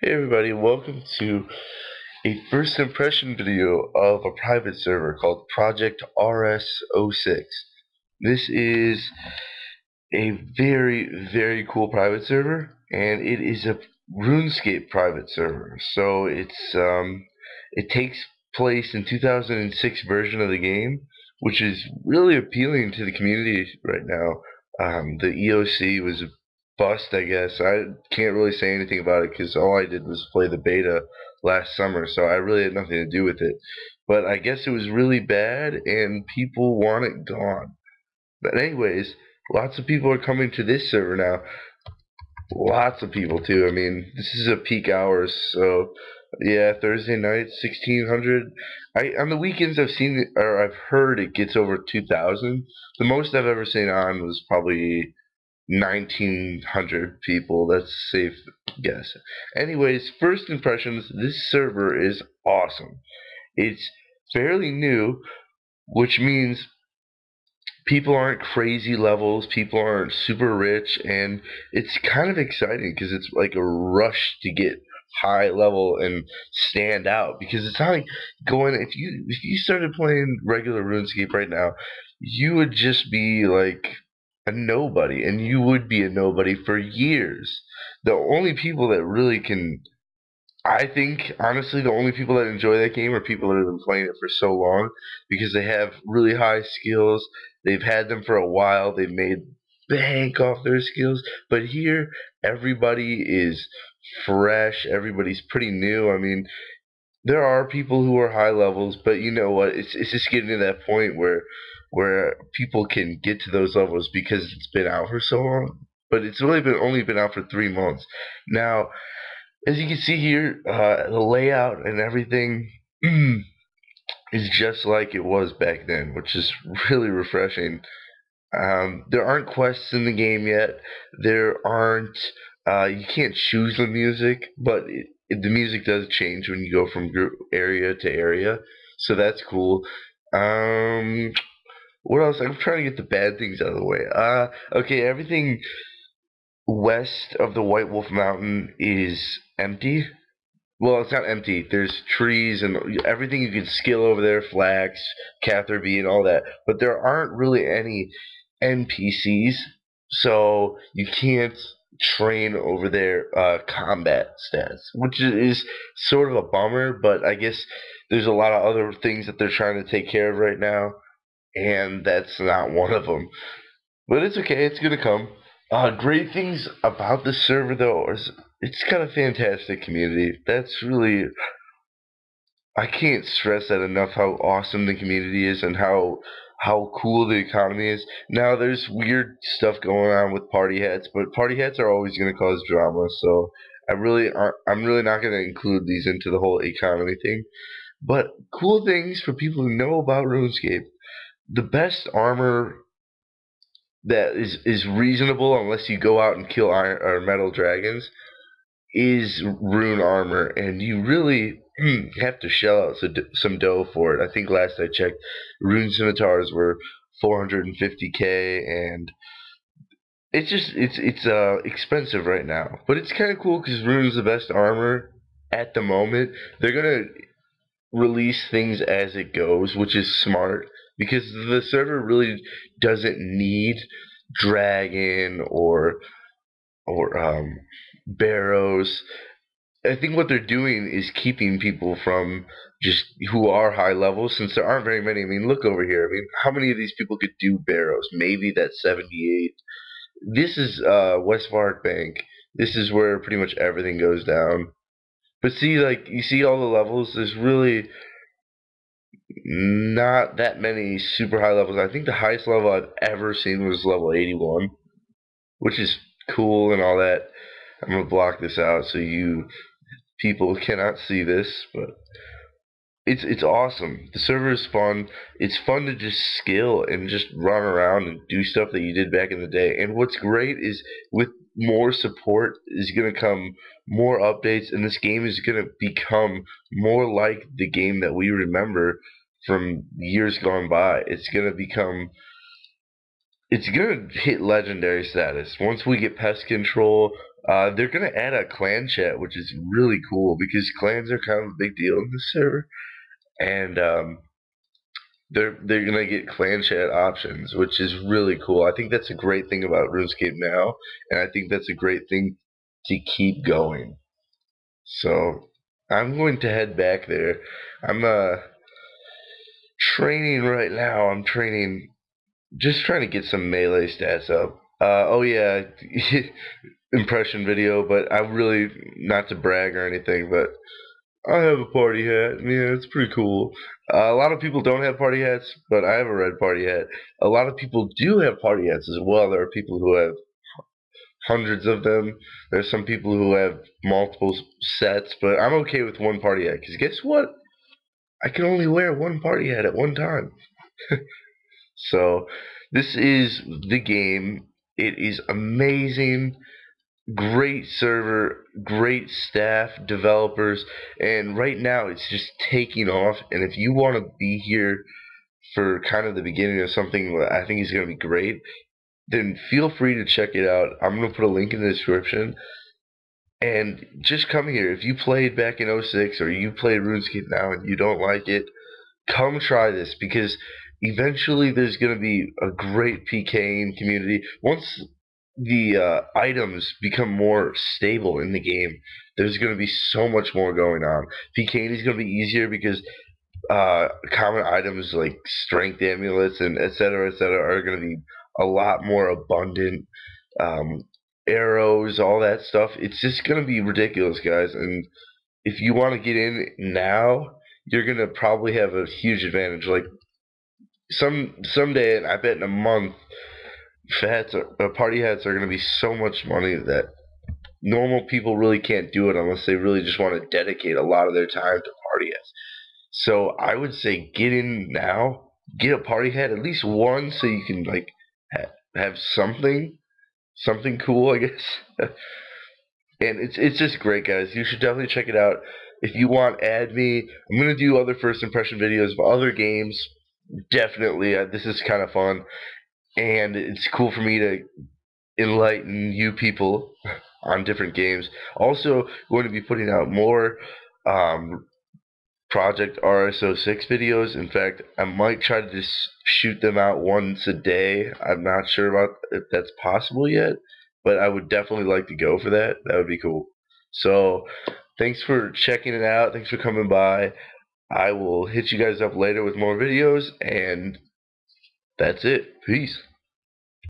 Hey everybody, welcome to a first impression video of a private server called ProjectRS06. This is a very cool private server, and it is a Runescape private server. So it takes place in 2006 version of the game, which is really appealing to the community right now. The EOC was a bust, I guess. I can't really say anything about it because all I did was play the beta last summer, so I really had nothing to do with it. But I guess it was really bad, and people want it gone. But anyways, lots of people are coming to this server now. Lots of people too. I mean, this is a peak hours, so yeah, Thursday night, 1600. I on the weekends I've seen it, or I've heard it gets over 2000. The most I've ever seen on was probably 1900 people. That's a safe guess. Anyways, first impressions, this server is awesome. It's fairly new, which means people aren't crazy levels, people aren't super rich, and it's kind of exciting because it's like a rush to get high level and stand out, because it's not like going if you started playing regular RuneScape right now, you would just be like a nobody, and you would be a nobody for years. The only people that really can, I think, honestly, the only people that enjoy that game are people that have been playing it for so long, because they have really high skills. They've had them for a while. They've made bank off their skills. But here, everybody is fresh. Everybody's pretty new. I mean, there are people who are high levels, but you know what? It's just getting to that point where people can get to those levels because it's been out for so long. But it's only been out for 3 months now. As you can see here, the layout and everything is just like it was back then, which is really refreshing. There aren't quests in the game yet. There aren't. You can't choose the music, but the music does change when you go from area to area, so that's cool. Um, what else? I'm trying to get the bad things out of the way. Okay, everything west of the White Wolf Mountain is empty. Well, it's not empty. There's trees and everything you can skill over there, flax, Cather bee, and all that. But there aren't really any NPCs, so you can't train over their combat stats, which is sort of a bummer. But I guess there's a lot of other things that they're trying to take care of right now, and that's not one of them. But it's okay. It's gonna come. Great things about the server though is it's got a fantastic community. That's really, I can't stress that enough, how awesome the community is and how cool the economy is. Now there's weird stuff going on with party hats, but party hats are always going to cause drama. So I'm really not going to include these into the whole economy thing. But cool things for people who know about RuneScape. The best armor that is reasonable, unless you go out and kill iron or metal dragons, is rune armor, and you really have to shell out some dough for it. I think last I checked, rune scimitars were 450k, and it's expensive right now. But it's kind of cool because rune's the best armor at the moment. They're gonna release things as it goes, which is smart because the server really doesn't need dragon or barrows. I think what they're doing is keeping people from just who are high levels, since there aren't very many. I mean, look over here. I mean, how many of these people could do barrows? Maybe that's 78. This is West Vark Bank. This is where pretty much everything goes down. But see, like, you see all the levels. There's really not that many super high levels. I think the highest level I've ever seen was level 81, which is cool and all that. I'm gonna block this out so you people cannot see this, but it's awesome. The server is fun. It's fun to just skill and just run around and do stuff that you did back in the day. And what's great is with more support is going to come more updates, and this game is going to become more like the game that we remember from years gone by. It's gonna hit legendary status once we get pest control. They're gonna add a clan chat, which is really cool because clans are kind of a big deal in this server, and they're gonna get clan chat options, which is really cool. I think that's a great thing about RuneScape now, and I think that's a great thing to keep going. So I'm going to head back there. I'm training right now. I'm training, just trying to get some melee stats up. Oh yeah, impression video, but I really, not to brag or anything, but I have a party hat. Yeah, it's pretty cool. A lot of people don't have party hats, but I have a red party hat. A lot of people do have party hats as well. There are people who have hundreds of them. There's some people who have multiple sets, but I'm okay with one party hat because guess what? I can only wear one party hat at one time. So this is the game. It is amazing. Great server, great staff, developers, and right now it's just taking off. And if you want to be here for kind of the beginning of something that I think is going to be great, then feel free to check it out. I'm going to put a link in the description. And just come here. If you played back in '06 or you played RuneScape now and you don't like it, come try this because eventually there's going to be a great PKing community. Once the items become more stable in the game, there's going to be so much more going on. PKing is going to be easier because common items like strength amulets and etc. are going to be a lot more abundant. Um, Arrows, all that stuff. It's just going to be ridiculous, guys. And if you want to get in now, you're gonna probably have a huge advantage. Like someday, and I bet in a month, party hats are gonna be so much money that normal people really can't do it unless they really just want to dedicate a lot of their time to party hats. So I would say get in now, get a party hat, at least one, so you can like have something cool, I guess. And it's just great, guys. You should definitely check it out. If you want, add me. I'm gonna do other first impression videos of other games. Definitely, this is kind of fun, and it's cool for me to enlighten you people on different games. Also, going to be putting out more um, ProjectRS06 videos. In fact, I might try to just shoot them out once a day. I'm not sure about if that's possible yet, but I would definitely like to go for that. That would be cool. So, thanks for checking it out. Thanks for coming by. I will hit you guys up later with more videos, and that's it. Peace.